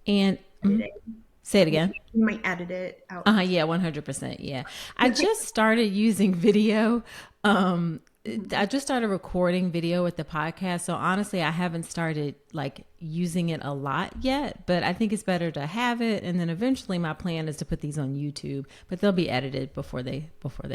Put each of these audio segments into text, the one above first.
And Edit it. say it You again. you might edit it out. Yeah, 100%. Yeah. I just started using video. Um, Mhm. I just started recording video with the podcast. So honestly, I haven't started like using it a lot yet, but I think it's better to have it. And then eventually my plan is to put these on YouTube, but they'll be edited before they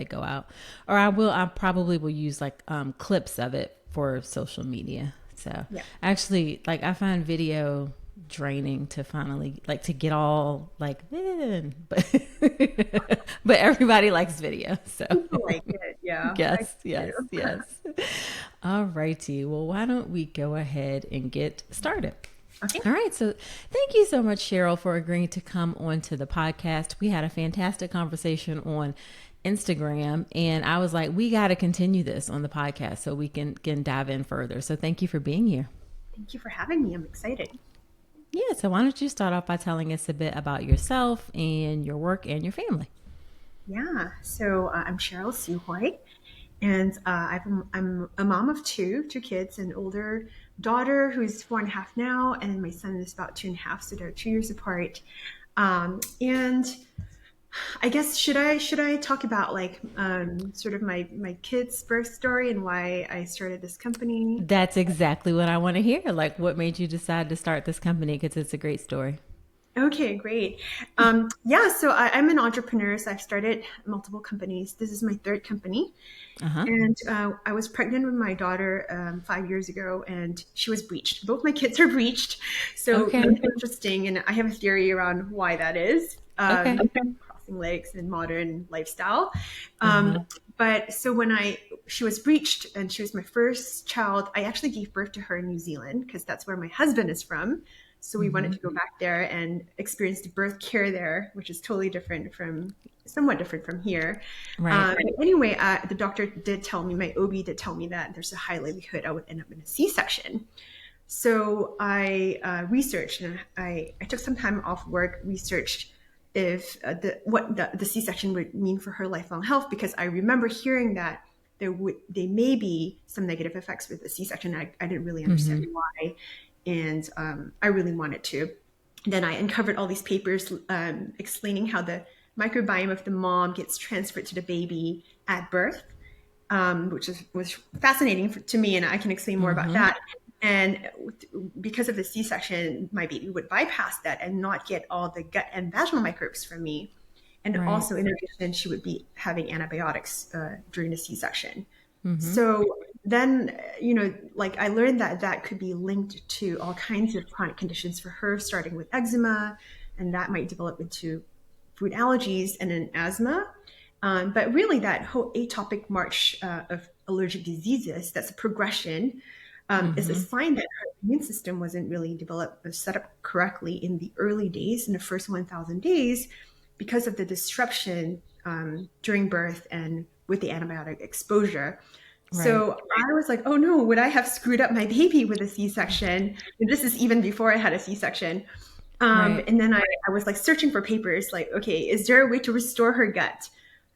go out. Or I probably will use like clips of it for social media. So Yeah. actually, like I find video draining to finally like to get all like in, but but everybody likes video, so People like it. Yeah, I yes, do. yes, yes. All righty, well, why don't we go ahead and get started? Okay. All right, so thank you so much, Cheryl, for agreeing to come onto the podcast. We had a fantastic conversation on Instagram, and I was like, we got to continue this on the podcast so we can dive in further. So thank you for being here. Thank you for having me. I'm excited. Yeah, so why don't you start off by telling us a bit about yourself and your work and your family? Yeah. So I'm Cheryl Sew Hoy, and I'm a mom of two kids, an older daughter who's 4.5 now, and my son is about 2.5, so they're 2 years apart. And I guess should I talk about like sort of my kid's birth story and why I started this company? That's exactly what I want to hear. Like, what made you decide to start this company? Because it's a great story. Okay, great. Yeah, so I'm an entrepreneur. So I've started multiple companies. This is my third company. Uh huh. And I was pregnant with my daughter 5 years ago, and she was breached. Both my kids are breached. So Okay. very interesting. And I have a theory around why that is. Okay. Crossing legs and modern lifestyle. Uh Um, huh. but so she was breached and she was my first child, I actually gave birth to her in New Zealand because that's where my husband is from. So we wanted Mm-hmm. to go back there and experience the birth care there, which is totally somewhat different from here. Right. Anyway, the doctor did tell me, my OB did tell me that there's a high likelihood I would end up in a C-section. So I researched and I took some time off work, researched if what the C-section would mean for her lifelong health, because I remember hearing that they may be some negative effects with the C-section. I didn't really Mm-hmm. understand why, and I really wanted to. Then I uncovered all these papers explaining how the microbiome of the mom gets transferred to the baby at birth, was fascinating to me, and I can explain more about Mm-hmm. that. And because of the C-section, my baby would bypass that and not get all the gut and vaginal microbes from me. And Right. also, in addition, she would be having antibiotics during the C-section. Mm-hmm. So then, like I learned that that could be linked to all kinds of chronic conditions for her, starting with eczema, and that might develop into food allergies and then asthma. But really, that whole atopic march of allergic diseases, that's a progression, is a Mm-hmm. sign that her immune system wasn't really developed or set up correctly in the early days, in the first 1,000 days, because of the disruption during birth and with the antibiotic exposure. Right. So I was like, oh no, would I have screwed up my baby with a C-section? And this is even before I had a C-section. Right. And then I was like searching for papers, like, okay, is there a way to restore her gut?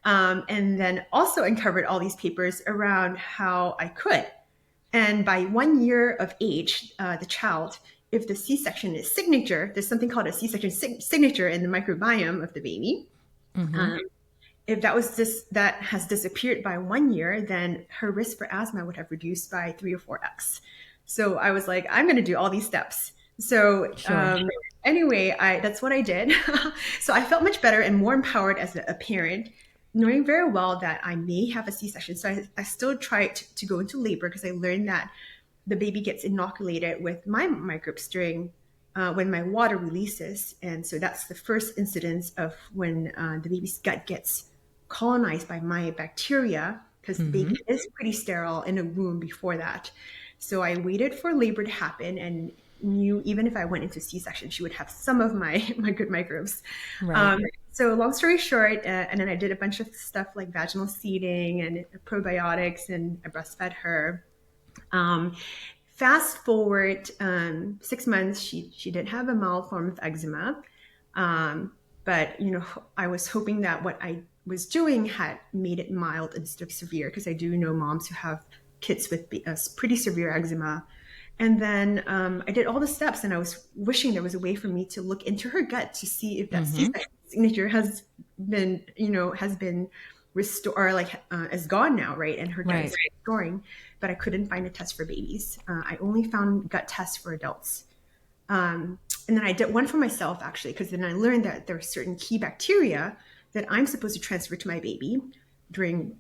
And then also uncovered all these papers around how I could. And by 1 year of age, the child, if the C-section is signature, there's something called a C-section signature in the microbiome of the baby. Mm-hmm. Um, if that has disappeared by 1 year, then her risk for asthma would have reduced by 3 or 4x. So I was like, I'm going to do all these steps. So Sure. anyway, that's what I did. So I felt much better and more empowered as a parent, knowing very well that I may have a C-section. So I still tried to go into labor because I learned that the baby gets inoculated with my microbes during when my water releases. And so that's the first incidence of when the baby's gut gets colonized by my bacteria, because the Mm-hmm. baby is pretty sterile in a womb before that. So I waited for labor to happen and knew even if I went into C-section, she would have some of my good microbes. Right. Um, so long story short, and then I did a bunch of stuff like vaginal seeding and probiotics, and I breastfed her. Um, Fast forward 6 months, she did have a mild form of eczema, um, but I was hoping that what I was doing had made it mild instead of severe, because I do know moms who have kids with pretty severe eczema, And then I did all the steps, and I was wishing there was a way for me to look into her gut to see if that Mm-hmm. C-section signature has been restored, or like is gone now, right? And her gut is Right. restoring, but I couldn't find a test for babies. I only found gut tests for adults. Um, and then I did one for myself actually, because then I learned that there are certain key bacteria that I'm supposed to transfer to my baby during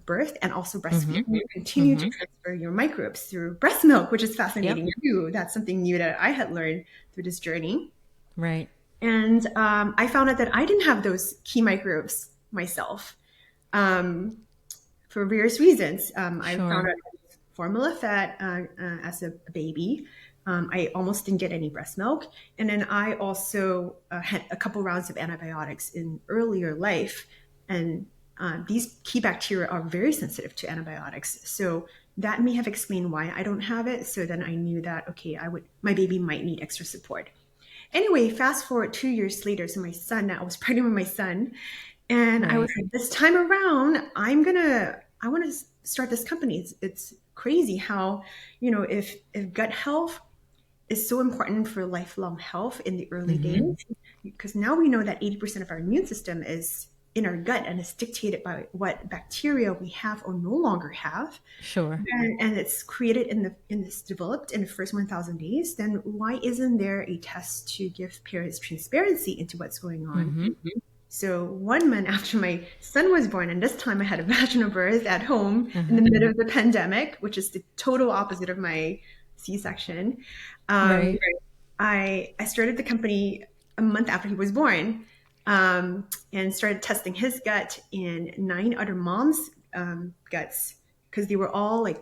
birth and also breastfeeding. Mm-hmm. You continue to Mm-hmm. transfer your microbes through breast milk, which is Yep. fascinating too. That's something new that I had learned through this journey. Right. And I found out that I didn't have those key microbes myself for various reasons. I found Sure. out formula fed as a baby. I almost didn't get any breast milk. And then I also had a couple rounds of antibiotics in earlier life. And these key bacteria are very sensitive to antibiotics. So that may have explained why I don't have it. So then I knew that, okay, my baby might need extra support. Anyway, fast forward 2 years later. So I was pregnant with my son, and I was Right. like, this time around, I want to start this company. It's crazy how, if gut health is so important for lifelong health in the early Mm-hmm. days, because now we know that 80% of our immune system is in our gut and is dictated by what bacteria we have or no longer have. Sure. And it's created it's developed in the first 1000 days, then why isn't there a test to give parents transparency into what's going on? Mm-hmm. So 1 month after my son was born, and this time I had a vaginal birth at home in the Uh-huh. middle of the pandemic, which is the total opposite of my C-section. Um, Right. I started the company a month after he was born, and started testing his gut and 9 other moms' guts, because they were all like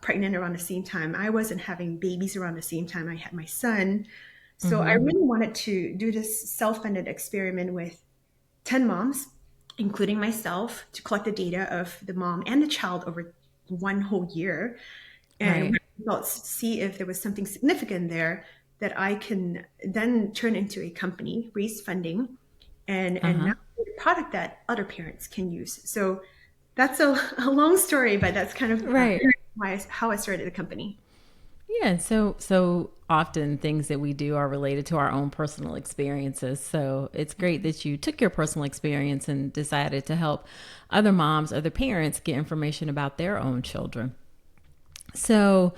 pregnant around the same time. I wasn't having babies around the same time I had my son. So I Mm-hmm. really wanted to do this self-funded experiment with 10 moms, including myself, to collect the data of the mom and the child over 1 whole year and Right. see if there was something significant there that I can then turn into a company, raise funding, and Uh-huh. now create a product that other parents can use. So that's a long story, but that's kind of Right. how I started the company. Yeah, so often things that we do are related to our own personal experiences. So it's great that you took your personal experience and decided to help other moms, other parents get information about their own children. So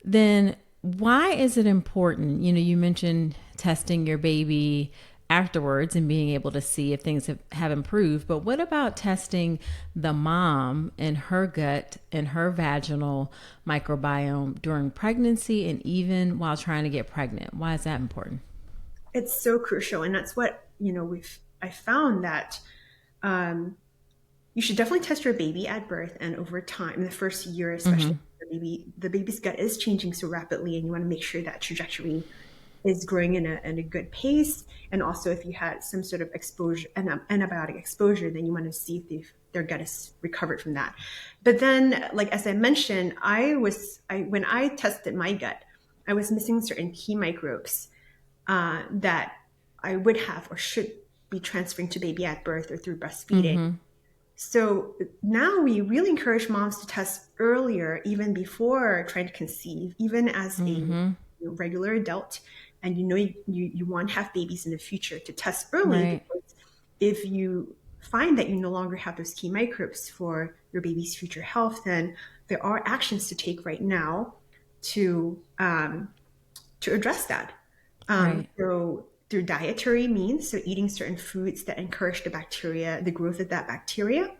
then why is it important? You mentioned testing your baby afterwards and being able to see if things have improved. But what about testing the mom and her gut and her vaginal microbiome during pregnancy and even while trying to get pregnant? Why is that important? It's so crucial, and that's what I found that um, you should definitely test your baby at birth and over time, in the first year, especially. Mm-hmm. The baby's gut is changing so rapidly, and you want to make sure that trajectory is growing in a good pace. And also, if you had some sort of exposure, an antibiotic exposure, then you want to see if their gut is recovered from that. But then, like as I mentioned, when I tested my gut, I was missing certain key microbes that I would have or should be transferring to baby at birth or through breastfeeding. Mm-hmm. So now we really encourage moms to test earlier, even before trying to conceive, even as a Mm-hmm. regular adult. And you want to have babies in the future, to test early, Right. because if you find that you no longer have those key microbes for your baby's future health, then there are actions to take right now to address that. Right. So through dietary means, so eating certain foods that encourage the growth of that bacteria,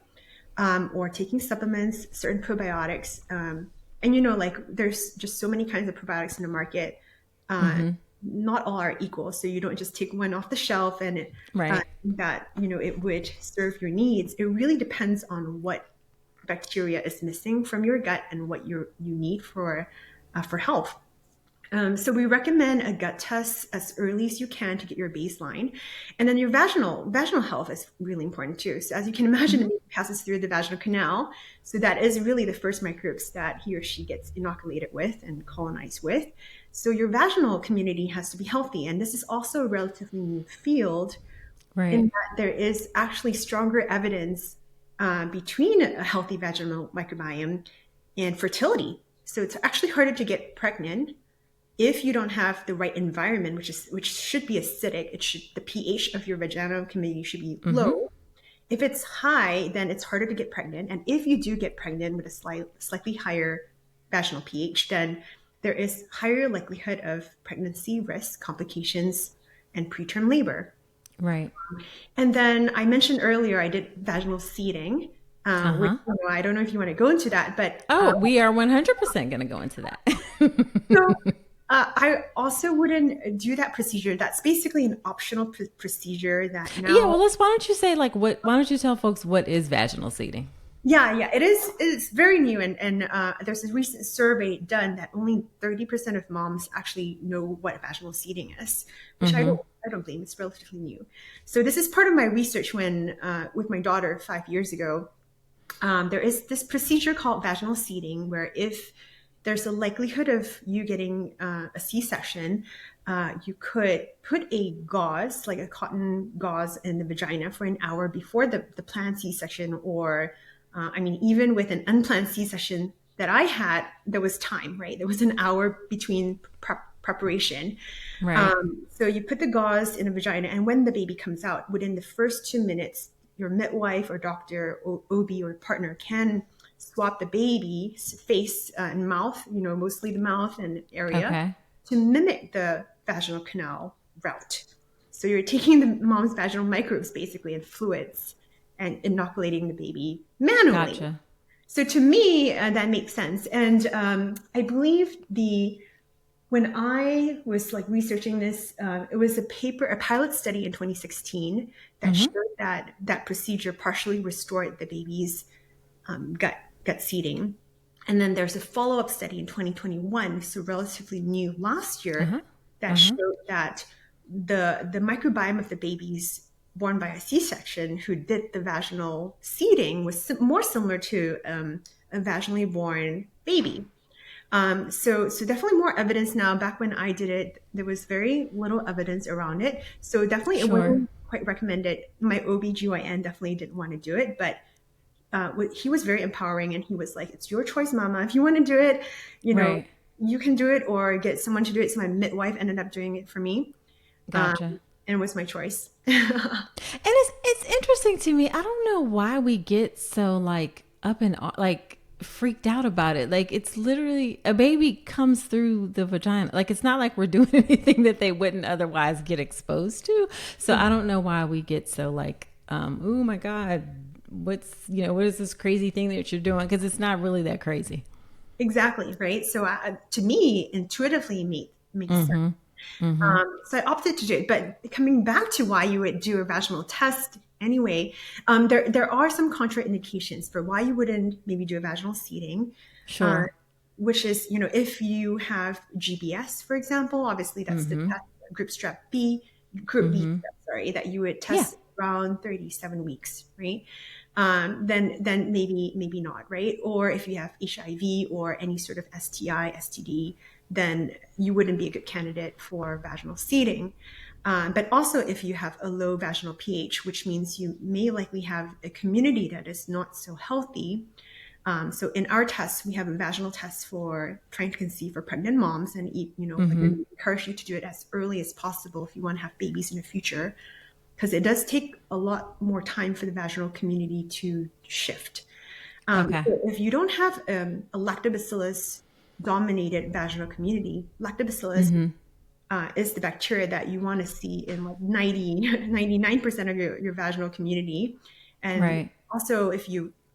or taking supplements, certain probiotics. And like there's just so many kinds of probiotics in the market. Uh, Mm-hmm. Not all are equal, so you don't just take one off the shelf and Right. that it would serve your needs. It really depends on what bacteria is missing from your gut and what you need for health. So we recommend a gut test as early as you can to get your baseline, and then your vaginal health is really important too. So as you can imagine, Mm-hmm. it passes through the vaginal canal, so that is really the first microbes that he or she gets inoculated with and colonized with. So your vaginal community has to be healthy, and this is also a relatively new field in Right. that there is actually stronger evidence between a healthy vaginal microbiome and fertility. So it's actually harder to get pregnant if you don't have the right environment, which should be acidic, the pH of your vaginal community should be Mm-hmm. low. If it's high, then it's harder to get pregnant. And if you do get pregnant with a slightly higher vaginal pH, then there is higher likelihood of pregnancy risk, complications, and preterm labor. Right. And then I mentioned earlier I did vaginal seeding, which Uh-huh. I don't know if you want to go into that, but Oh, we are 100% going to go into that. so I also wouldn't do that procedure. That's basically an optional procedure that Yeah, now. well, why don't you say like why don't you tell folks what is vaginal seeding? Yeah, it is. It's very new, and there's a recent survey done that only 30% of moms actually know what vaginal seeding is, which Mm-hmm. I don't blame. It's relatively new. So this is part of my research when with my daughter 5 years ago. There is this procedure called vaginal seeding, where if there's a likelihood of you getting a C-section, you could put a gauze, like a cotton gauze, in the vagina for an hour before the planned C-section, or I mean, even with an unplanned C-section that I had, there was time, right? There was an hour between preparation. Right. So you put the gauze in a vagina, and when the baby comes out, within the first 2 minutes, your midwife or doctor or OB or partner can swab the baby's face and mouth, mostly the mouth and area, Okay. to mimic the vaginal canal route. So you're taking the mom's vaginal microbes basically and fluids and inoculating the baby manually. Gotcha. So to me, that makes sense. And I believe when I was like researching this, it was a pilot study in 2016 that Mm-hmm. showed that that procedure partially restored the baby's gut seeding. And then there's a follow-up study in 2021, so relatively new last year, Uh-huh. that Uh-huh. showed that the microbiome of the babies born by a C-section who did the vaginal seeding was more similar to a vaginally born baby. So definitely more evidence now. Back when I did it, there was very little evidence around it. So definitely it Sure. wasn't quite recommended. My OBGYN definitely didn't want to do it, but he was very empowering, and he was like, it's your choice, mama. If you want to do it, Right. you can do it, or get someone to do it. So my midwife ended up doing it for me. Gotcha. And it was my choice. And it's interesting to me. I don't know why we get so like up and like freaked out about it. Like it's literally a baby comes through the vagina. Like it's not like we're doing anything that they wouldn't otherwise get exposed to. So I don't know why we get so like oh my god, what is this crazy thing that you're doing, because it's not really that crazy. Exactly, right? So to me, intuitively makes sense. Mhm. Mhm. So I opted to do it. But coming back to why you would do a vaginal test anyway, there are some contraindications for why you wouldn't maybe do a vaginal seeding, uh, Sure. which is, if you have GBS, for example, obviously that's the Mhm. test, group B, Mhm. sorry, that you would Yeah. test around 37 weeks, right? Then maybe not, right? Or if you have HIV or any sort of STI, STD, then you wouldn't be a good candidate for vaginal seeding. But also, if you have a low vaginal pH, which means you may likely have a community that is not so healthy. So in our tests, we have a vaginal test for trying to conceive for pregnant moms, and Mhm. again, we encourage you to do it as early as possible if you want to have babies in the future, because it does take a lot more time for the vaginal community to shift. Okay. So if you don't have a lactobacillus dominated vaginal community, lactobacillus Mhm. is the bacteria that you want to see in like 99% of your vaginal community. And Right. also, if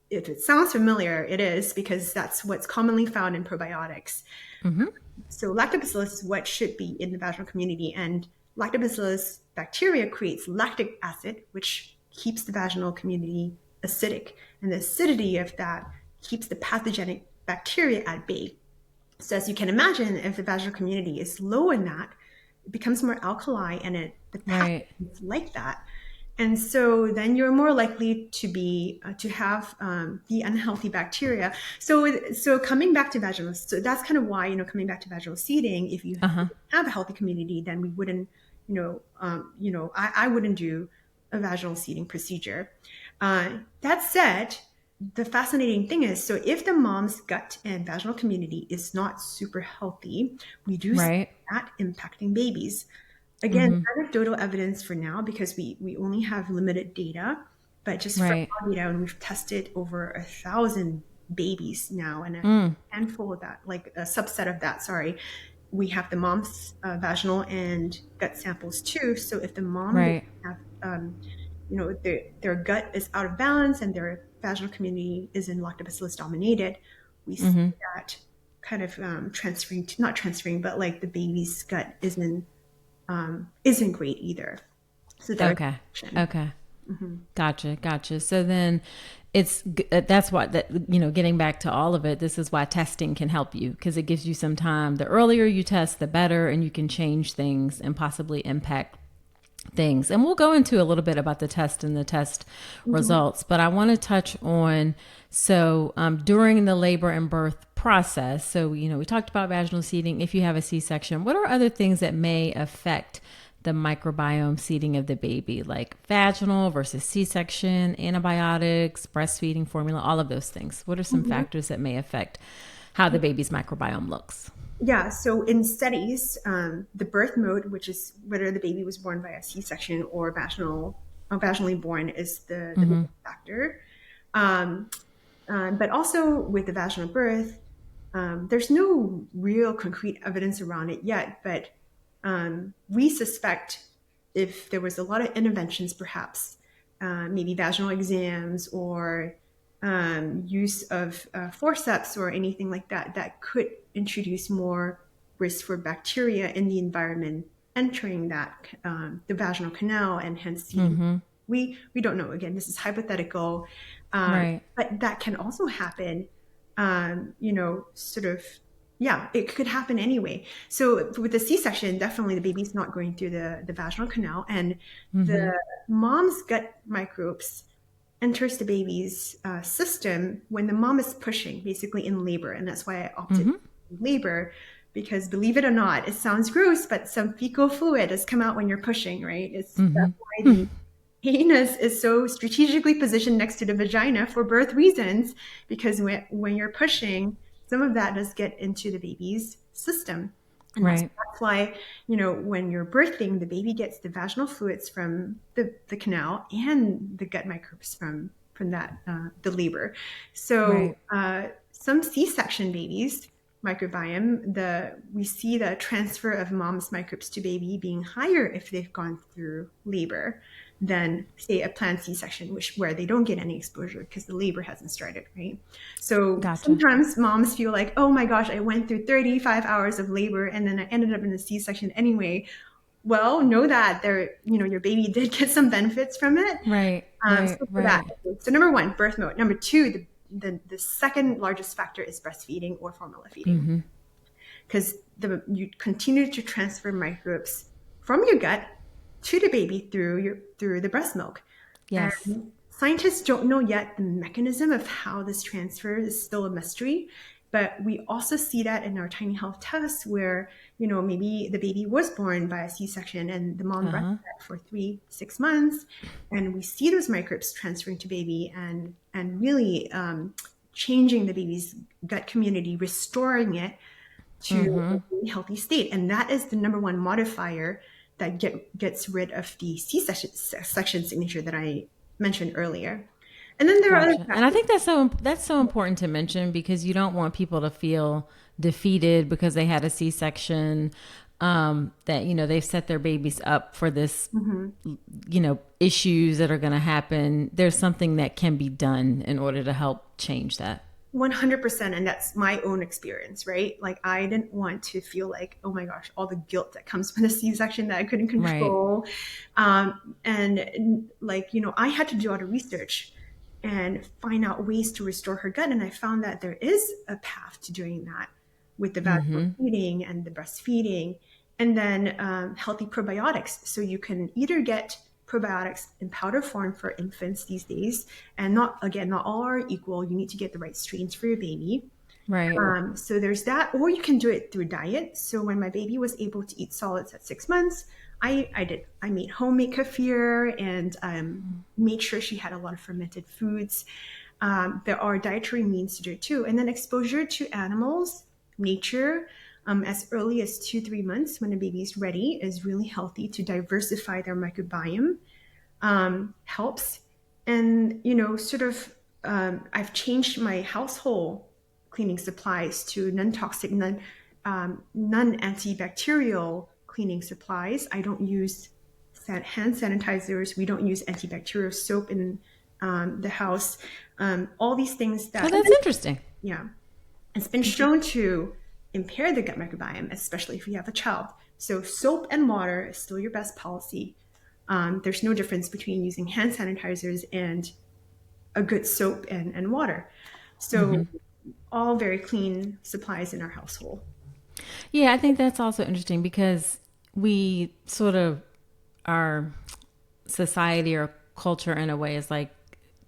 it sounds familiar, it is, because that's what's commonly found in probiotics. Mhm. So lactobacillus is what should be in the vaginal community, and lactobacillus bacteria creates lactic acid, which keeps the vaginal community acidic, and the acidity of that keeps the pathogenic bacteria at bay. So as you can imagine, if the vaginal community is low in that, it becomes more alkali, and the Right. pathogens like that. And so then you're more likely to have the unhealthy bacteria. So coming back to vaginal, so that's kind of why, coming back to vaginal seeding, if you Uh-huh. have a healthy community, then we wouldn't, I wouldn't do a vaginal seeding procedure. That said, the fascinating thing is, so if the mom's gut and vaginal community is not super healthy, we do see Right. that impacting babies. Again, Mm-hmm. anecdotal evidence for now because we only have limited data, but just from Right. our data, and we've tested over 1,000 babies now, and a Mm. handful of that, like a subset of that, sorry, we have the mom's vaginal and gut samples too. So if the mom doesn't Right. have, their gut is out of balance and their vaginal community is in lactobacillus dominated, we see Mm-hmm. that kind of transferring to, not transferring, but like the baby's gut isn't great either. So there's Okay. action. Okay. Hmm. Gotcha. Gotcha. So then that's why that, getting back to all of it, this is why testing can help you because it gives you some time. The earlier you test, the better, and you can change things and possibly impact things. And we'll go into a little bit about the test and the test Hmm. results, but I want to touch on during the labor and birth process. So, we talked about vaginal seeding. If you have a C section, what are other things that may affect the microbiome seeding of the baby, like vaginal versus C section, antibiotics, breastfeeding formula, all of those things? What are some Hmm. factors that may affect how the baby's microbiome looks? Yeah, so in studies, the birth mode, which is whether the baby was born by a C-section or vaginally born, is the biggest factor. Um, but also with the vaginal birth, there's no real concrete evidence around it yet, but we suspect if there was a lot of interventions, perhaps maybe vaginal exams or use of forceps or anything like that, that could introduce more risk for bacteria in the environment entering that the vaginal canal and hence seeding. We don't know. Again, this is hypothetical, Right. but that can also happen. Sort of, yeah, it could happen anyway. So with the C-section, definitely the baby's not going through the vaginal canal, and the mom's gut microbes enters the baby's system when the mom is pushing, basically in labor, and that's why I opted labor because believe it or not, it sounds gross, but some fecal fluid has come out when you're pushing, right? That's why the anus is so strategically positioned next to the vagina for birth reasons, because when you're pushing, some of that does get into the baby's system. And that's, Right. that's why, when you're birthing, the baby gets the vaginal fluids from the canal and the gut microbes from that, the labor. So Right. some C-section babies, microbiome, we see the transfer of mom's microbes to baby being higher if they've gone through labor than say a planned C-section, where they don't get any exposure because the labor hasn't started, right? So Gotcha. sometimes moms feel like, oh my gosh, I went through 35 hours of labor and then I ended up in a C-section anyway. Well, know that your baby did get some benefits from it. Right. Right. So for that, Right. so number one, birth mode. Number two, the second largest factor is breastfeeding or formula feeding, because you continue to transfer microbes from your gut to the baby through the breast milk. Yes. And scientists don't know yet the mechanism of how this transfer is still a mystery. But we also see that in our tiny health tests where, maybe the baby was born by a C-section and the mom breastfed for 3-6 months. And we see those microbes transferring to baby and really changing the baby's gut community, restoring it to a healthy state. And that is the number one modifier that gets rid of the C-section signature that I mentioned earlier. And then there are other Gotcha. And I factors. think that's so important to mention because you don't want people to feel defeated because they had a C-section. That they've set their babies up for this, issues that are going to happen. There's something that can be done in order to help change that. 100%. And that's my own experience, right? Like, I didn't want to feel like, oh my gosh, all the guilt that comes from the C-section that I couldn't Right. control. And like, I had to do a lot of research and find out ways to restore her gut. And I found that there is a path to doing that with the vaginal feeding and the breastfeeding, and then healthy probiotics. So you can either get probiotics in powder form for infants these days, and not all are equal. You need to get the right strains for your baby. Right. So there's that, or you can do it through diet. So when my baby was able to eat solids at 6 months, I made homemade kefir and made sure she had a lot of fermented foods. there are dietary means to do it too. And then exposure to animals, nature, as early as 2, 3 months when a baby is ready is really healthy to diversify their microbiome, helps. And, I've changed my household cleaning supplies to non-toxic, non-antibacterial cleaning supplies. I don't use hand sanitizers. We don't use antibacterial soap in the house. All these things Oh, that, that's interesting. yeah, it's been shown to impair the gut microbiome, especially if you have a child. So soap and water is still your best policy. There's no difference between using hand sanitizers and a good soap and water. So all very clean supplies in our household. Yeah, I think that's also interesting because we sort of, our society or culture in a way is like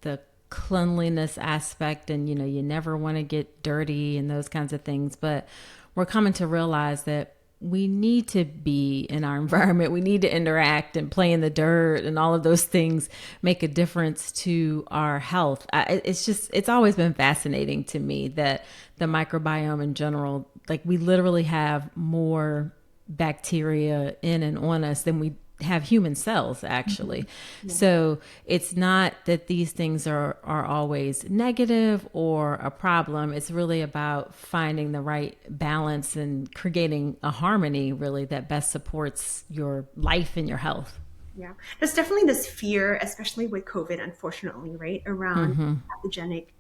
the cleanliness aspect, and you never want to get dirty and those kinds of things, but we're coming to realize that we need to be in our environment. We need to interact and play in the dirt, and all of those things make a difference to our health. It's always been fascinating to me that the microbiome in general, like we literally have more bacteria in and on us than we have human cells actually. Yeah. So it's not that these things are always negative or a problem. It's really about finding the right balance and creating a harmony really that best supports your life and your health. Yeah, there's definitely this fear, especially with COVID, unfortunately, right, around pathogenic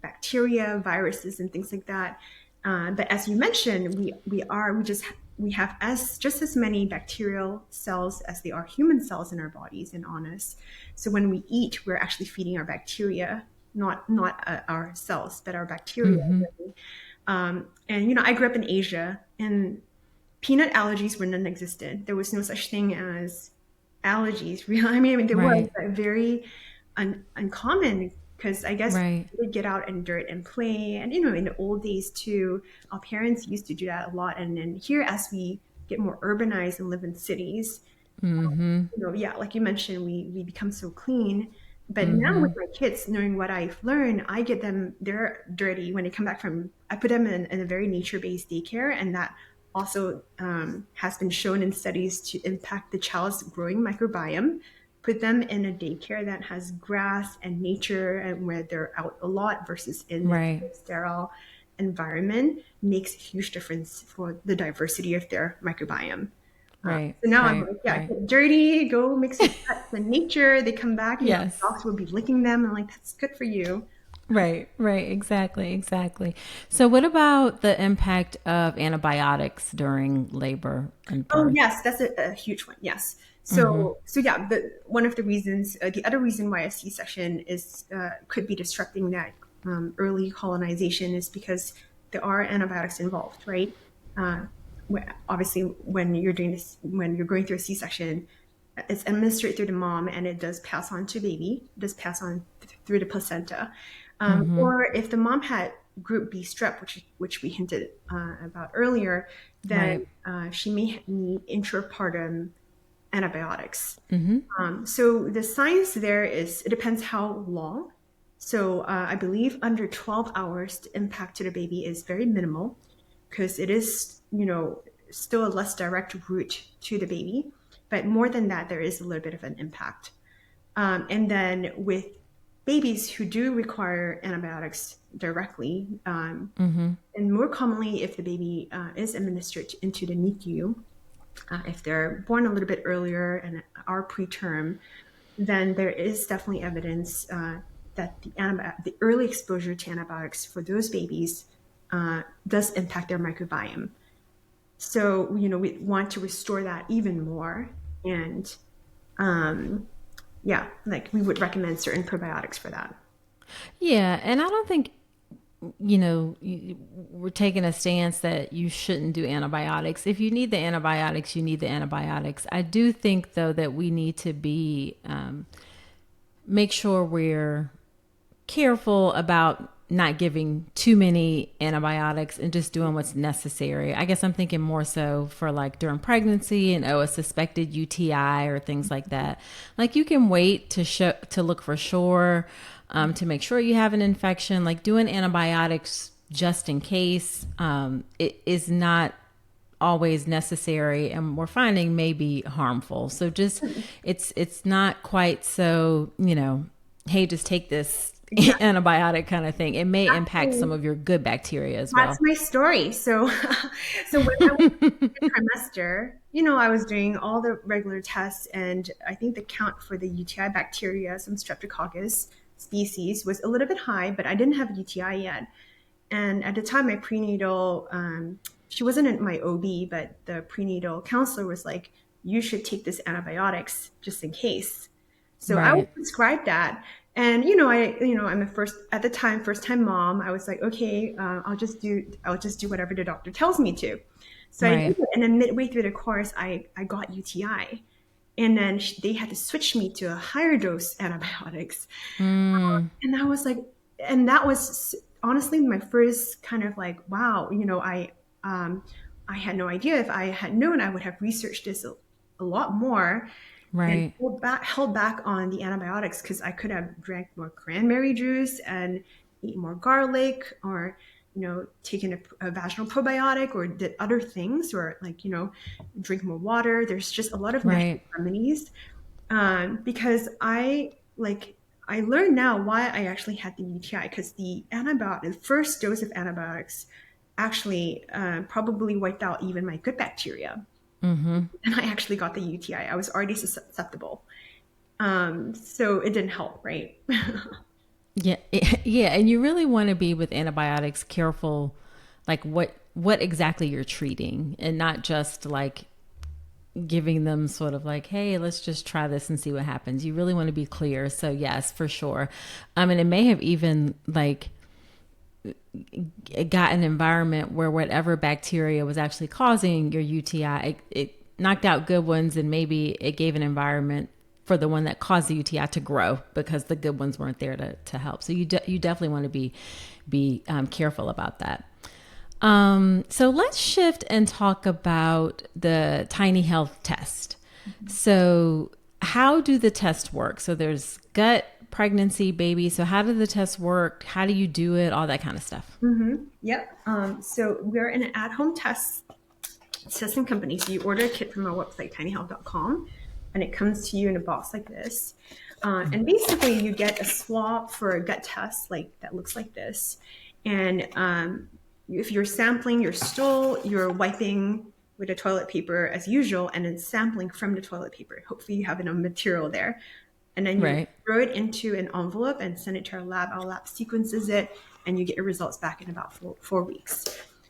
bacteria, viruses, and things like that. But as you mentioned, we have just as many bacterial cells as they are human cells in our bodies and on us. So when we eat, we're actually feeding our bacteria, not our cells, but our bacteria. And I grew up in Asia, and peanut allergies were non-existent. There was no such thing as allergies. Really, I mean, there was, but very uncommon. Because I guess we would get out in dirt and play. And, in the old days too, our parents used to do that a lot. And then here, as we get more urbanized and live in cities, like you mentioned, we become so clean. But now with my kids, knowing what I've learned, I get them, they're dirty when they come back I put them in a very nature-based daycare. And that also has been shown in studies to impact the child's growing microbiome. Put them in a daycare that has grass and nature and where they're out a lot versus in a sterile environment makes a huge difference for the diversity of their microbiome. So now I'm like, get dirty, go mix with pets in nature. They come back, dogs will be licking them. I'm like, that's good for you. Right. Exactly. So what about the impact of antibiotics during labor and birth? Oh, yes, that's a huge one. Yes. So yeah, one of the reasons, the other reason why a C-section could be disrupting that early colonization is because there are antibiotics involved, right? Obviously, when you're going through a C-section, it's administered through the mom, and it does pass on to baby. It does pass on through the placenta. Or if the mom had group B strep, which we hinted about earlier, then she may need intrapartum antibiotics. So the science there is, it depends how long. So I believe under 12 hours, the impact to the baby is very minimal because it is, still a less direct route to the baby. But more than that, there is a little bit of an impact. And then with babies who do require antibiotics directly, and more commonly if the baby is administered into the NICU, if they're born a little bit earlier and are preterm, then there is definitely evidence that the early exposure to antibiotics for those babies does impact their microbiome. So, we want to restore that even more. And we would recommend certain probiotics for that. Yeah. And I don't think, we're taking a stance that you shouldn't do antibiotics. If you need the antibiotics, you need the antibiotics. I do think, though, that we need to make sure we're careful about not giving too many antibiotics and just doing what's necessary. I guess I'm thinking more so for like during pregnancy and a suspected UTI or things like that. Like you can wait to look for sure, to make sure you have an infection. Like doing antibiotics just in case, it is not always necessary, and we're finding may be harmful. So just it's not quite so, hey, just take this Exactly. antibiotic kind of thing. It may impact some of your good bacteria as That's well. my story. So, so when I was in the trimester, I was doing all the regular tests, and I think the count for the UTI bacteria, some Streptococcus species, was a little bit high, but I didn't have UTI yet. And at the time, my prenatal, she wasn't in my OB, but the prenatal counselor was like, you should take this antibiotics just in case. So I was Right. prescribed that. And I'm a first time mom. I was like, okay, I'll just do whatever the doctor tells me to. So I did Right. it, and then midway through the course, I got UTI, and then they had to switch me to a higher dose antibiotics, Mm, and I was like, and that was honestly my first kind of like, wow, I had no idea. If I had known, I would have researched this a lot more and right. held back on the antibiotics, because I could have drank more cranberry juice and eat more garlic, or taken a vaginal probiotic, or did other things, or like drink more water. There's just a lot of natural Right. remedies, because I learned now why I actually had the UTI, because the first dose of antibiotics actually probably wiped out even my good bacteria, Mm-hmm. and I actually got the UTI. I was already susceptible, so it didn't help, right? Yeah. Yeah. And you really want to be with antibiotics careful, like what exactly you're treating, and not just like giving them sort of like, hey, let's just try this and see what happens. You really want to be clear. So yes, for sure. I mean, it may have even like got an environment where whatever bacteria was actually causing your UTI, it knocked out good ones, and maybe it gave an environment for the one that caused the UTI to grow because the good ones weren't there to help. So you definitely want to be careful about that. So let's shift and talk about the tiny health test. So how do the tests work? So there's gut, pregnancy, baby. So how do the tests work? How do you do it? All that kind of stuff. Yep. So we're an at-home testing company. So you order a kit from our website, tinyhealth.com, and it comes to you in a box like this. And basically, you get a swab for a gut test that looks like this. And if you're sampling your stool, you're wiping with a toilet paper as usual, and then sampling from the toilet paper. Hopefully, you have enough material there. And then you Right. throw it into an envelope and send it to our lab. Our lab sequences it, and you get your results back in about 4 weeks.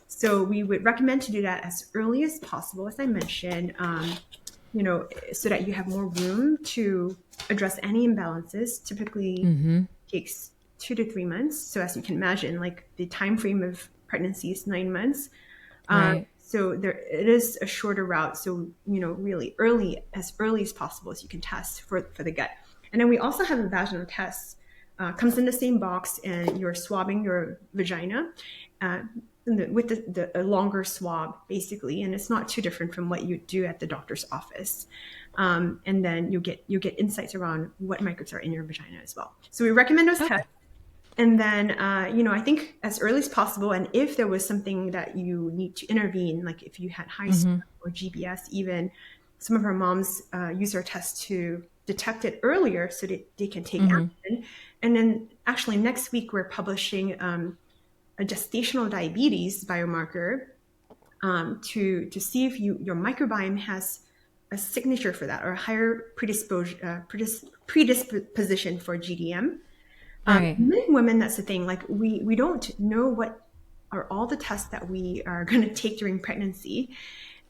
So we would recommend to do that as early as possible, as I mentioned, so that you have more room to address any imbalances. Typically takes 2 to 3 months. So as you can imagine, like the time frame of pregnancy is 9 months. Right. So there, it is a shorter route. So, really as early as possible as you can test for the gut. And then we also have a vaginal test. Comes in the same box, and you're swabbing your vagina with a longer swab, basically, and it's not too different from what you do at the doctor's office. And then you get insights around what microbes are in your vagina as well. So we recommend those Okay. tests. And then, I think as early as possible, and if there was something that you need to intervene, like if you had high sperm or GBS, even some of our moms use our test to detect it earlier so that they can take action. And then actually next week, we're publishing a gestational diabetes biomarker to see if your microbiome has a signature for that, or a higher predisposition for GDM. Right. Men and women, that's the thing. Like we don't know what are all the tests that we are going to take during pregnancy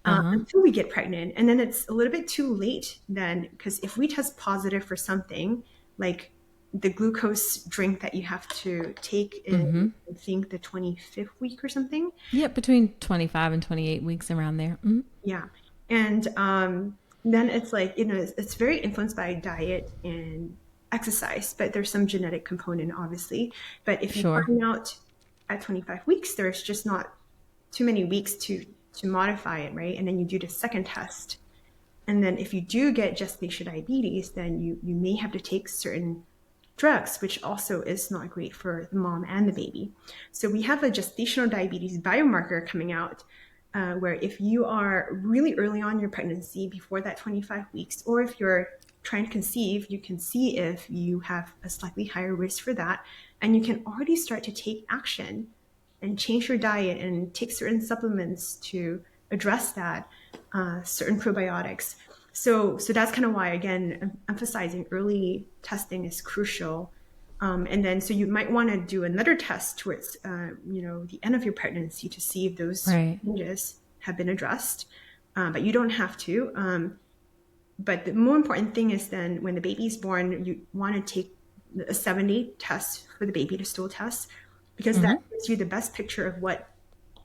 Uh-huh. until we get pregnant, and then it's a little bit too late then, because if we test positive for something like the glucose drink that you have to take in, I think, the 25th week or something. Yeah, between 25 and 28 weeks around there. Yeah. And then it's like, it's very influenced by diet and exercise, but there's some genetic component, obviously. But if you Sure. find out at 25 weeks, there's just not too many weeks to modify it, right? And then you do the second test. And then if you do get gestational diabetes, then you may have to take certain drugs, which also is not great for the mom and the baby. So we have a gestational diabetes biomarker coming out, where if you are really early on in your pregnancy, before that 25 weeks, or if you're trying to conceive, you can see if you have a slightly higher risk for that. And you can already start to take action and change your diet and take certain supplements to address that, certain probiotics. So that's kind of why, again, emphasizing early testing is crucial. And then, so you might want to do another test towards, the end of your pregnancy to see if those changes have been addressed. But you don't have to. But the more important thing is then when the baby is born, you want to take a 7-day test for the baby, the stool test, because that gives you the best picture of what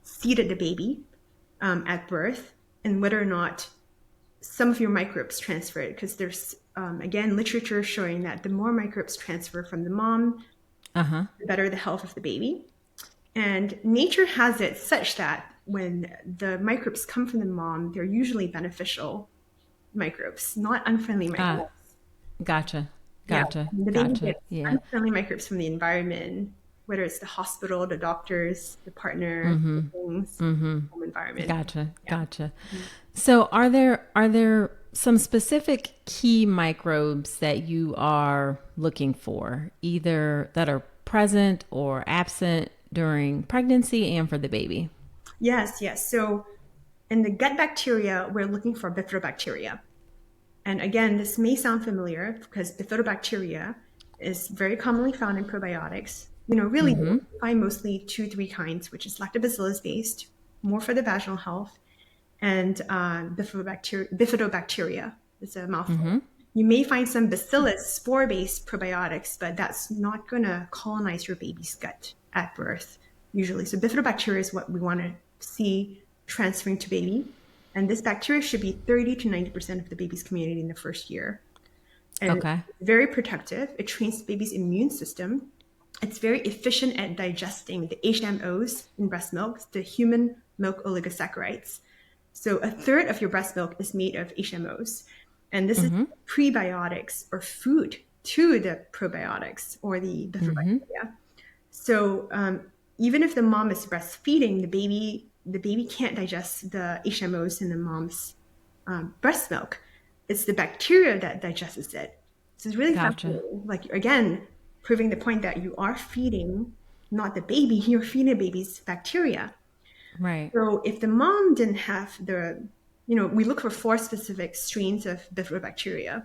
seeded the baby at birth and whether or not some of your microbes transferred. Because there's, again, literature showing that the more microbes transfer from the mom, the better the health of the baby. And nature has it such that when the microbes come from the mom, they're usually beneficial microbes, not unfriendly microbes. Gotcha. The baby gets unfriendly microbes from the environment, whether it's the hospital, the doctors, the partner, the things, home environment. Gotcha. So are there some specific key microbes that you are looking for, either that are present or absent during pregnancy and for the baby? Yes. So in the gut bacteria, we're looking for bifidobacteria. And again, this may sound familiar because bifidobacteria is very commonly found in probiotics. Really, you find mostly 2-3 kinds, which is lactobacillus based, more for the vaginal health, and bifidobacteria. It's a mouthful. You may find some bacillus spore-based probiotics, but that's not going to colonize your baby's gut at birth, usually. So bifidobacteria is what we want to see transferring to baby. And this bacteria should be 30 to 90% of the baby's community in the first year. And it's very protective. It trains the baby's immune system. It's very efficient at digesting the HMOs in breast milk, the human milk oligosaccharides. So 1/3 of your breast milk is made of HMOs. And this is prebiotics or food to the probiotics or the bifidobacteria. So even if the mom is breastfeeding, the baby can't digest the HMOs in the mom's breast milk. It's the bacteria that digests it. So it's really fascinating. Like, again, proving the point that you are feeding not the baby, you're feeding the baby's bacteria. Right. So if the mom didn't have we look for 4 specific strains of bifidobacteria.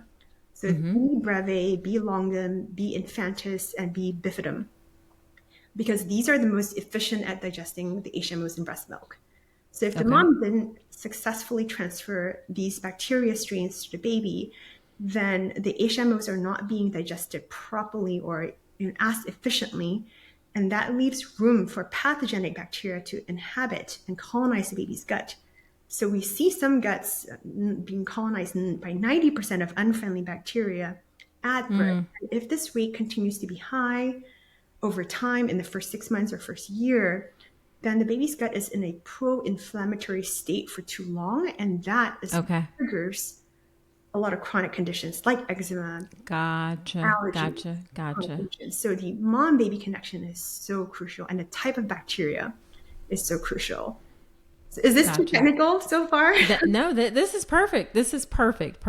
So B. breve, B. longum, B. infantis, and B. bifidum. Because these are the most efficient at digesting the HMOs in breast milk. So if the mom didn't successfully transfer these bacteria strains to the baby, then the HMOs are not being digested properly or as efficiently, and that leaves room for pathogenic bacteria to inhabit and colonize the baby's gut. So we see some guts being colonized by 90% of unfriendly bacteria at birth. If this rate continues to be high over time in the first 6 months or first year, then the baby's gut is in a pro-inflammatory state for too long, and that is triggers a lot of chronic conditions like eczema, allergies, Gotcha. So the mom-baby connection is so crucial, and the type of bacteria is so crucial. So is this too technical so far? No, this is perfect. This is perfect.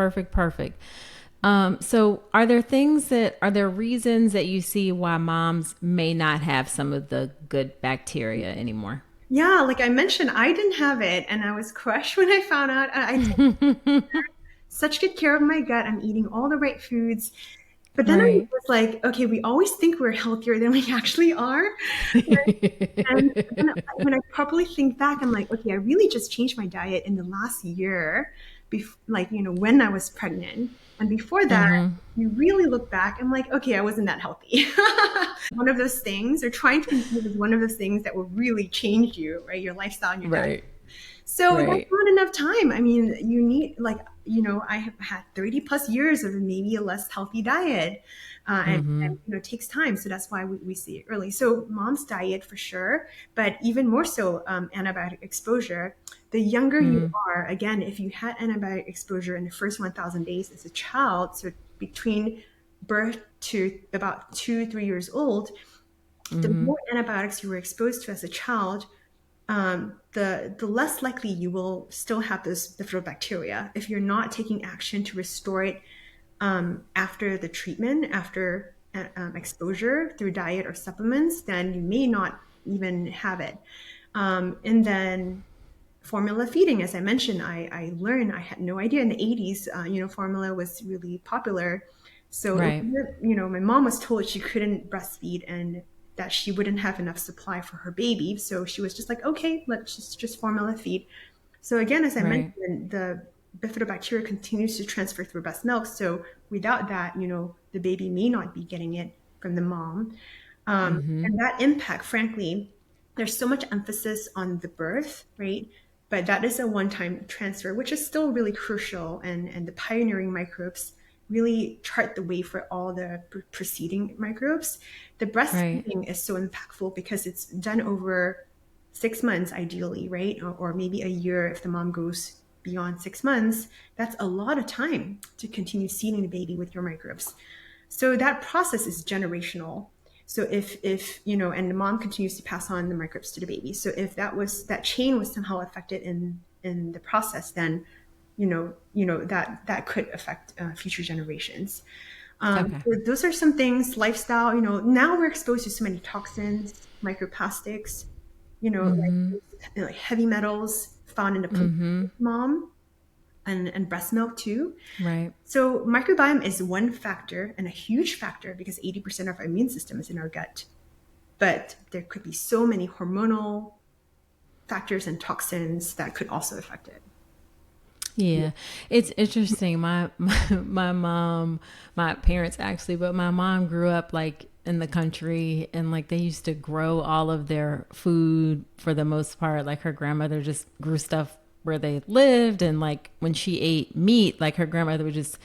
So are there reasons that you see why moms may not have some of the good bacteria anymore? Yeah, like I mentioned, I didn't have it, and I was crushed when I found out. I take such good care of my gut. I'm eating all the right foods. But then I was like, okay, we always think we're healthier than we actually are. And when I properly think back, I'm like, okay, I really just changed my diet in the last year, when I was pregnant. And before that, you really look back, I'm like, okay, I wasn't that healthy. One of those things, or trying to improve is one of those things that will really change you, right? Your lifestyle and your diet. So that's not enough time. I mean, you need, I have had 30 plus years of maybe a less healthy diet. And it takes time. So that's why we see it early. So mom's diet for sure, but even more so antibiotic exposure. The younger you are, again, if you had antibiotic exposure in the first 1,000 days as a child, so between birth to about 2, 3 years old, the more antibiotics you were exposed to as a child, the less likely you will still have those bifidobacteria if you're not taking action to restore it after the treatment, after exposure through diet or supplements. Then you may not even have it. And then formula feeding, as I mentioned, I learned, I had no idea in the 80s, formula was really popular. So, Right. my mom was told she couldn't breastfeed and that she wouldn't have enough supply for her baby. So she was just like, okay, let's just formula feed. So again, as I Right. mentioned, the bifidobacteria continues to transfer through breast milk. So without that, the baby may not be getting it from the mom. And that impact, frankly, there's so much emphasis on the birth, right? But that is a one-time transfer, which is still really crucial. And the pioneering microbes really chart the way for all the preceding microbes. The Right. breastfeeding is so impactful because it's done over 6 months, ideally, right? Or maybe a year if the mom goes beyond 6 months. That's a lot of time to continue seeding the baby with your microbes. So that process is generational. So if and the mom continues to pass on the microbes to the baby. So if that chain was somehow affected in the process, then that could affect future generations. Okay. So those are some things. Lifestyle. Now we're exposed to so many toxins, microplastics. Like heavy metals found in the protein of mom and breast milk too. Right. So microbiome is one factor and a huge factor because 80% of our immune system is in our gut. But there could be so many hormonal factors and toxins that could also affect it. Yeah, it's interesting. My mom, my parents actually, but my mom grew up like in the country, and like they used to grow all of their food for the most part. Like her grandmother just grew stuff where they lived, and like when she ate meat, like her grandmother would just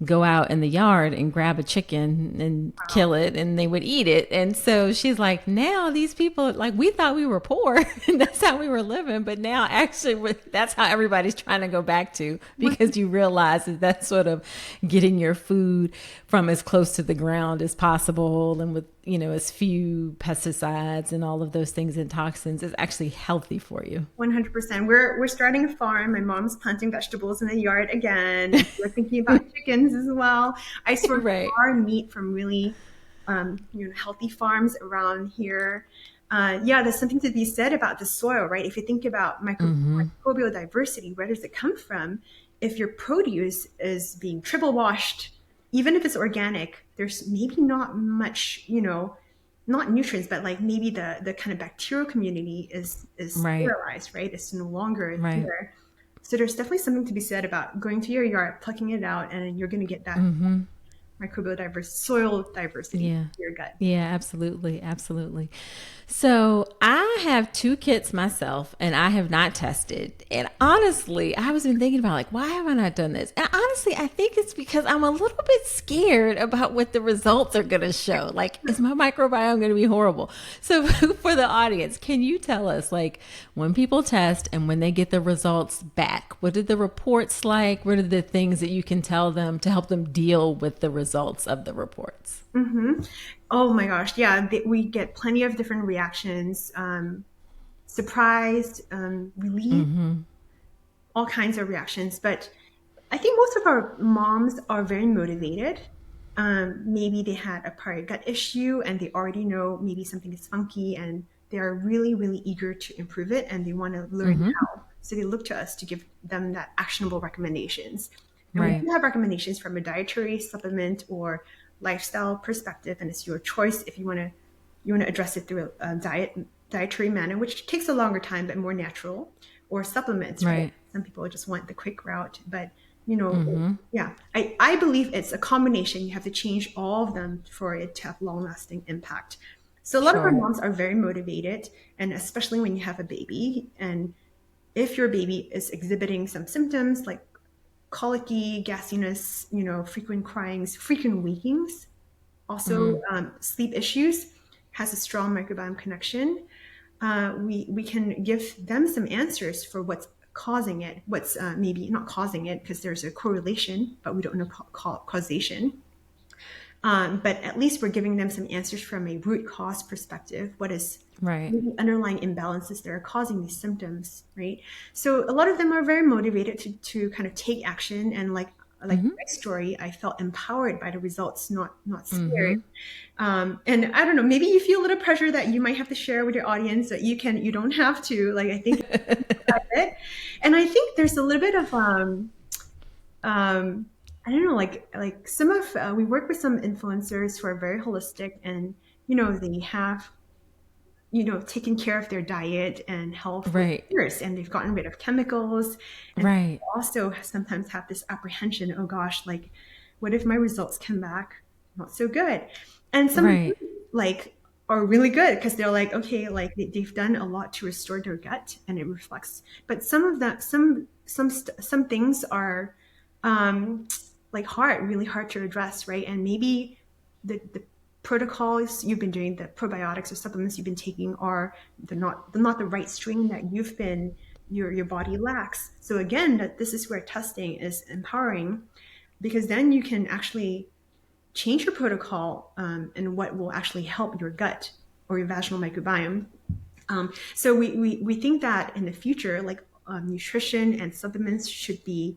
go out in the yard and grab a chicken and Wow. kill it, and they would eat it. And so she's like, now these people, like, we thought we were poor and that's how we were living, but now actually that's how everybody's trying to go back to, because you realize that that's sort of getting your food from as close to the ground as possible, and with as few pesticides and all of those things and toxins, is actually healthy for you. 100%. We're starting a farm. My mom's planting vegetables in the yard again. We're thinking about chickens as well. I source Right. our meat from really, healthy farms around here. Yeah, there's something to be said about the soil, right? If you think about microbial diversity, where does it come from? If your produce is being triple washed, even if it's organic, there's maybe not much, not nutrients, but like maybe the kind of bacterial community is Right. sterilized, right? It's no longer Right. there. So there's definitely something to be said about going to your yard, plucking it out, and you're going to get that microbial soil diversity Yeah. in your gut. Yeah, absolutely. Absolutely. So I have two kits myself, and I have not tested. And honestly, I was been thinking about like, why have I not done this? And honestly, I think it's because I'm a little bit scared about what the results are going to show. Like, is my microbiome going to be horrible? So for the audience, can you tell us like when people test and when they get the results back, what are the reports like? What are the things that you can tell them to help them deal with the results of the reports? Oh my gosh, yeah, we get plenty of different reactions. Surprised, relief, all kinds of reactions. But I think most of our moms are very motivated. Maybe they had a prior gut issue and they already know maybe something is funky and they are really, really eager to improve it and they want to learn how. So they look to us to give them that actionable recommendations. And we Right. do have recommendations from a dietary supplement or lifestyle perspective, and it's your choice if you want to address it through a dietary manner, which takes a longer time but more natural, or supplements, right? Right. Some people just want the quick route, but yeah, I believe it's a combination. You have to change all of them for it to have long lasting impact. So a lot of our Sure. moms are very motivated, and especially when you have a baby, and if your baby is exhibiting some symptoms like colicky, gasiness, frequent cryings, frequent wakings. Also, sleep issues has a strong microbiome connection. We can give them some answers for what's causing it, what's maybe not causing it, because there's a correlation, but we don't know causation. But at least we're giving them some answers from a root cause perspective. What is Right. the underlying imbalances that are causing these symptoms, right? So a lot of them are very motivated to kind of take action. And like my story, I felt empowered by the results, not scared. And I don't know, maybe you feel a little pressure that you might have to share with your audience that you don't have to. Like, I think it. And I think there's a little bit of I don't know, like some of we work with some influencers who are very holistic, and they have taken care of their diet and health for Right. years, and they've gotten rid of chemicals, and Right. also sometimes have this apprehension, oh gosh, like what if my results come back not so good? And some of them, Right. like, are really good because they're like, okay, like they've done a lot to restore their gut and it reflects. But some of that, some things are like really hard to address, right? And maybe the protocols you've been doing, the probiotics or supplements you've been taking, are they're not the right strain that your body lacks. So again, this is where testing is empowering, because then you can actually change your protocol and what will actually help your gut or your vaginal microbiome. So we think that in the future, like nutrition and supplements should be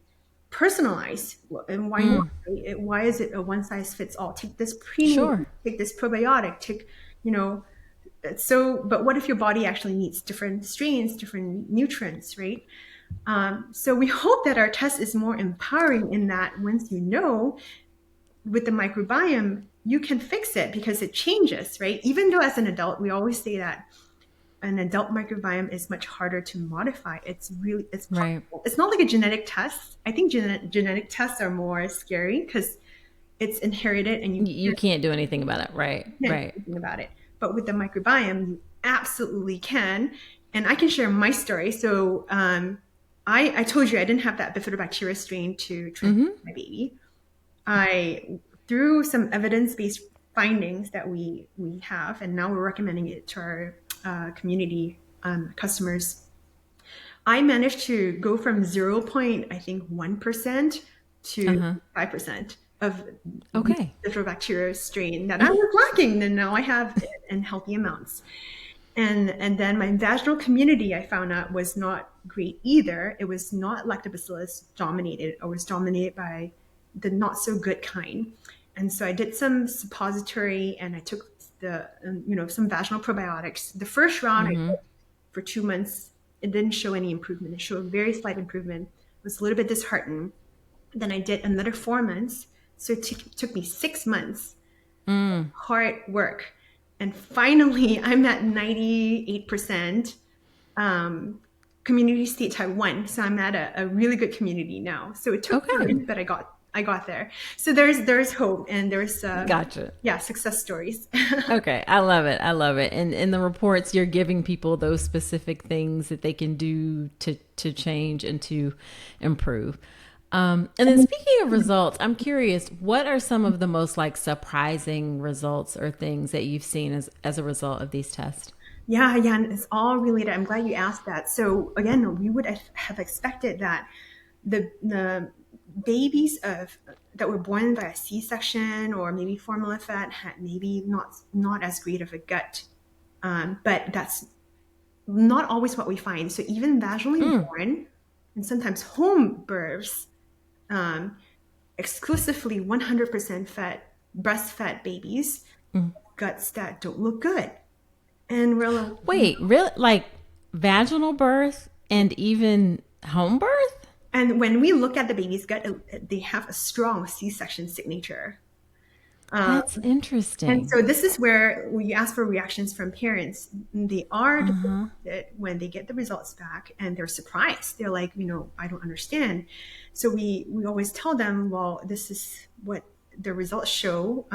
personalized. And why not? Right? Why is it a one size fits all? Take this premium, Sure. take this probiotic, take, so, but what if your body actually needs different strains, different nutrients, right? So we hope that our test is more empowering in that once with the microbiome, you can fix it because it changes, right? Even though as an adult, we always say that an adult microbiome is much harder to modify. It's possible. Right. It's not like a genetic test. I think genetic tests are more scary because it's inherited and You can't do anything about it. Right. can't do Right. anything about it. But with the microbiome, you absolutely can. And I can share my story. So I told you I didn't have that bifidobacteria strain to transplant my baby. Through some evidence-based findings that we have, and now we're recommending it to our community customers, I managed to go from 0.1% to 5% of Okay. the bifidobacteria strain that I was lacking, and now I have it in healthy amounts. And then my vaginal community, I found out, was not great either. It was not lactobacillus dominated, or was dominated by the not so good kind. And so I did some suppository, and I took some vaginal probiotics. The first round I did for 2 months, it didn't show any improvement. It showed a very slight improvement. I was a little bit disheartened. Then I did another 4 months. So it took me 6 months, hard work. And finally, I'm at 98% community state type 1. So I'm at a really good community now. So it took time, but I got there. So there's hope, and there's Gotcha. success stories. Okay. I love it. I love it. And in the reports, you're giving people those specific things that they can do to change and to improve. And then speaking of results, I'm curious, what are some of the most like surprising results or things that you've seen as a result of these tests? Yeah, and it's all related. I'm glad you asked that. So again, we would have expected that the babies that were born by a C-section or maybe formula fed had maybe not as great of a gut, but that's not always what we find. So even vaginally born and sometimes home births, exclusively 100% fed, breastfed babies, guts that don't look good. And we're like, Wait, really? Like vaginal birth and even home birth? and when we look at the baby's gut, they have a strong C-section signature. That's And interesting. so this is where we ask for reactions from parents. They are disappointed when they get the results back, and they're surprised. They're like, I don't understand. So we always tell them, well, this is what the results show.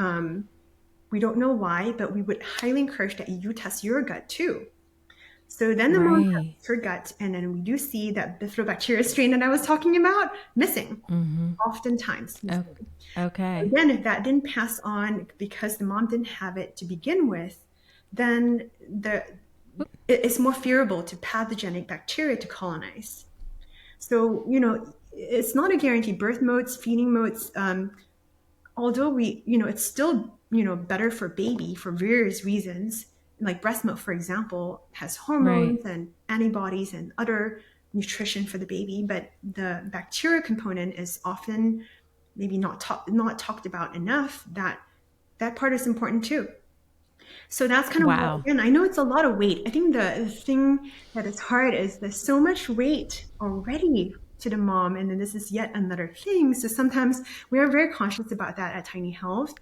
We don't know why, but we would highly encourage that you test your gut too. So then the mom Right. has her gut, and then we do see that bifidobacteria strain that I was talking about missing, Mm-hmm. oftentimes Oh, missing. okay. Again, if that didn't pass on because the mom didn't have it to begin with, then it's more fearable to pathogenic bacteria to colonize. So, it's not a guarantee. Birth modes, feeding modes, although it's still, better for baby for various reasons. Like breast milk, for example, has Right. hormones and antibodies and other nutrition for the baby, but the bacteria component is often maybe not talked about enough. That part is important too. So that's kind of what, Wow. again, I know it's a lot of weight. I think the thing that is hard is there's so much weight already to the mom, and then this is yet another thing. So sometimes we are very conscious about that at Tiny Health,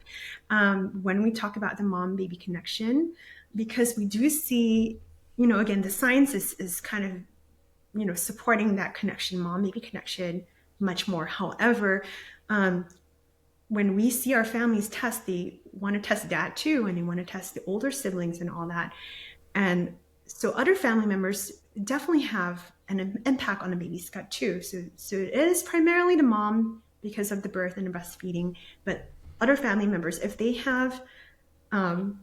when we talk about the mom baby connection, because we do see, again, the science is kind of, supporting that connection, mom baby connection, much more. However, um, when we see our families test, they want to test dad too, and they want to test the older siblings and all that. And so other family members definitely have an impact on the baby's gut too. So it is primarily the mom because of the birth and the breastfeeding, but other family members, if they have um,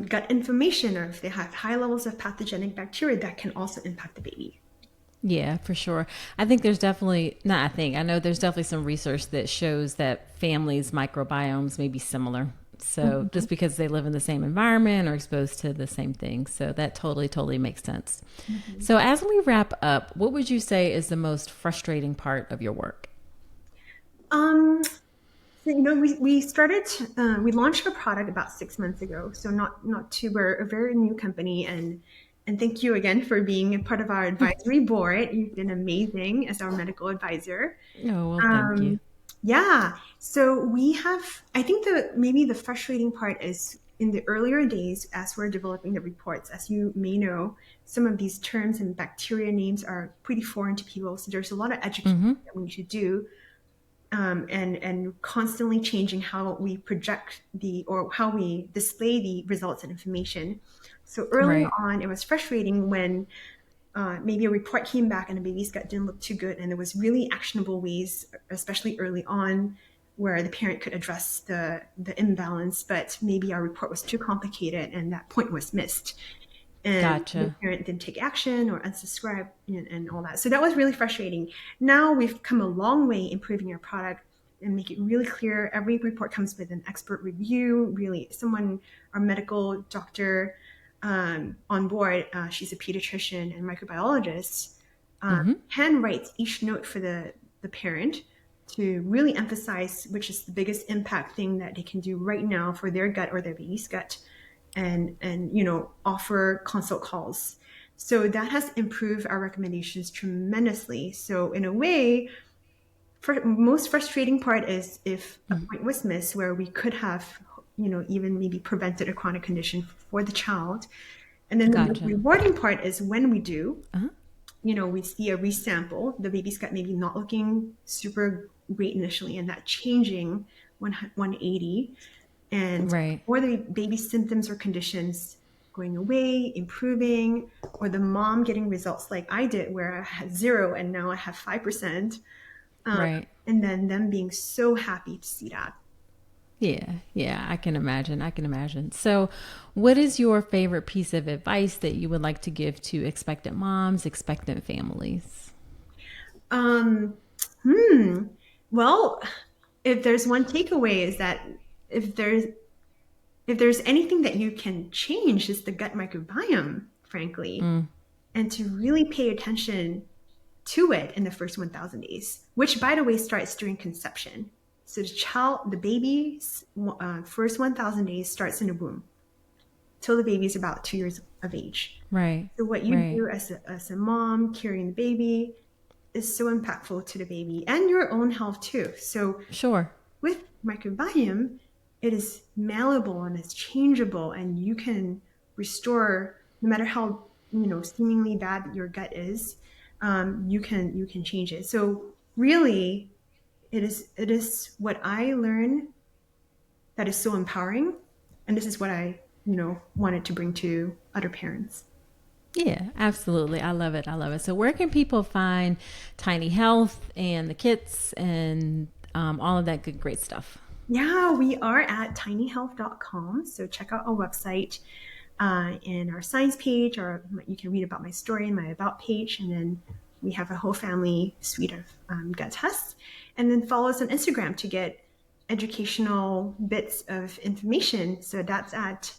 gut inflammation or if they have high levels of pathogenic bacteria, that can also impact the baby. Yeah, for sure. I think there's definitely, not I think, I know there's definitely some research that shows that families' microbiomes may be similar. So Mhm. just because they live in the same environment or exposed to the same things. So that totally, totally makes sense. Mhm. So as we wrap up, what would you say is the most frustrating part of your work? So, we launched a product about 6 months ago. So not too, we're a very new company, and thank you again for being a part of our advisory board. You've been amazing as our medical advisor. Oh, well, thank you. Um, yeah. So I think maybe the frustrating part is in the earlier days as we're developing the reports, as you may know, some of these terms and bacteria names are pretty foreign to people. So there's a lot of education Mm-hmm. that we need to do, and constantly changing how we project or how we display the results and information. So early Right. on, it was frustrating when maybe a report came back and the baby's gut didn't look too good, and there was really actionable ways, especially early on, where the parent could address the imbalance, but maybe our report was too complicated and that point was missed, and the Gotcha. parent didn't take action or unsubscribe and all that. So that was really frustrating. Now we've come a long way improving our product and make it really clear. Every report comes with an expert review, really someone, our medical doctor on board. She's a pediatrician and microbiologist. Mm-hmm. Handwrites each note for the parent to really emphasize which is the biggest impact thing that they can do right now for their gut or their baby's gut, and offer consult calls. So that has improved our recommendations tremendously. So in a way, for most frustrating part is if a Mm-hmm. point was missed where we could have even maybe prevented a chronic condition for the child. And then the most Gotcha. rewarding part is when we do, Uh-huh. we see a resample, the baby's gut maybe not looking super great initially, and that changing 180, and Right. or the baby's symptoms or conditions going away, improving, or the mom getting results like I did, where I had zero and now I have 5%, um, Right. and then them being so happy to see that. Yeah, yeah, I can imagine. I can imagine. So, what is your favorite piece of advice that you would like to give to expectant moms, expectant families? Um, hmm. Well, if there's one takeaway is that if there's if there's anything that you can change is the gut microbiome, frankly, Mm, and to really pay attention to it in the first 1,000 days, which, by the way, starts during conception. So the baby's first 1,000 days starts in the womb till the baby is about 2 years of age. right, So what you right. do as a mom carrying the baby is so impactful to the baby and your own health too. So Sure. with microbiome, it is malleable and it's changeable, and you can restore no matter how seemingly bad your gut is. You can change it. So really, it is what I learned that is so empowering, and this is what I wanted to bring to other parents. Yeah, absolutely. I love it. I love it. So where can people find Tiny Health and the kits and all of that good, great stuff? Yeah, we are at tinyhealth.com. So check out our website and our science page, or you can read about my story in my about page. And then we have a whole family suite of gut tests. And then follow us on Instagram to get educational bits of information. So that's at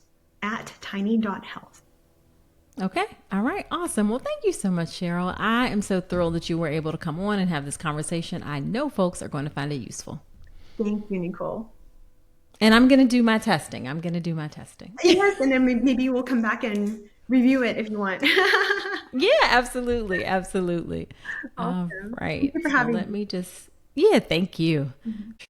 tiny.health. Okay. All right. Awesome. Well, thank you so much, Cheryl. I am so thrilled that you were able to come on and have this conversation. I know folks are going to find it useful. Thank you, Nicole. And I'm going to do my testing. I'm going to do my testing. Yes, and then maybe we'll come back and review it if you want. Yeah, absolutely. Absolutely. All Awesome. Thank right. you for So having let me. me just, yeah, thank you.